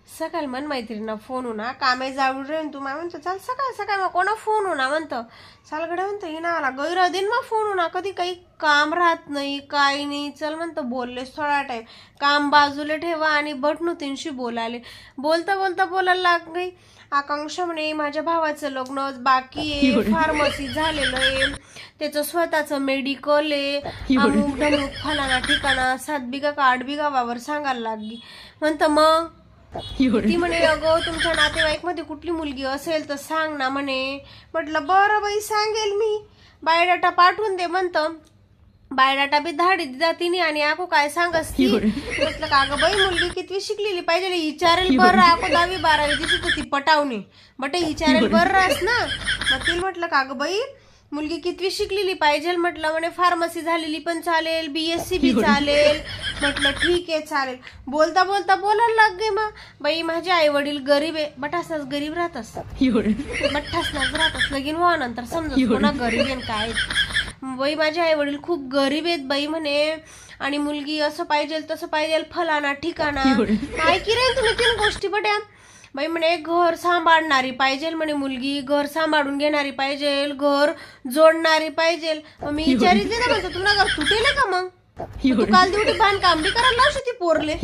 सकाळी मन मैत्रिणींना फोन होना कामे जाऊ रे तू मा म्हणतो चाल सकाळ सकाळ मग कोणा फोन होना म्हणतं सालगडे म्हणतो हिना आला गैरा दिन मग फोन होना कधी काही काम राहत नाही काही नाही चल म्हणतं बोललेस थोडा टाइम काम बाजूला ठेवा आणि बटनुतींशी बोलाले बोलता बोलता बोलायला लाग गई आकांक्षा म्हणे माझ्या भावाचं लग्न बाकी आहे फार्मसी झालेलं आहे त्याचं स्वतःचं मेडिकल आहे अमुक ढमुक फलाना ठिकाणा 7 बिघा का 8 बिघा वावर सांगायला लागली म्हणतं मग ती म्हणे अगं तुमच्या नातेवाईक मध्ये कुठली मुलगी असेल तर सांग ना म्हणे म्हटलं बरं बाई सांगेल मी बायोडाटा पाठवून दे म्हणतं बायोडाटा बी धाडी जातीने आणि आको काय सांगस ती म्हटलं का गं बाई मुलगी कितवी शिकलेली पाहिजे विचारेल बरं आको 10वी 12वी दिसत ती पटावणे बट विचारेल बरं ना मग ती म्हटलं का गं बाई मुलगी कितवी शिकलेली पाहिजे म्हटलं म्हणे फार्मसी झालेली पण चालेल BSc बी चालेल म्हटलं ठीक आहे चालेल बोलता बोलता बोलायला लाग गे मग बाई माझे आई वडील गरीब आहे बटासनाच गरीब राहतस बठासनाच राहतस लगीन व्हा नंतर समजा कोणा गरीब आहे काय बाई माझे आई वडील खूप गरीब आहेत बाई म्हणे आणि मुलगी असं पाहिजे तसं पाहिजे फलाना ठिकाणा काय की रे तुम्ही 3 गोष्टी बट्या बाई म्हणे घर सांभाळणारी पाहिजे म्हणे मुलगी घर सांभाळून घेणारी पाहिजे घर जोडणारी पाहिजे मी विचारिते ना म्हणतो तुला घर तुटेल का मग तू काल दिवटी बांधकाम बी करायला लावशी ती पोरले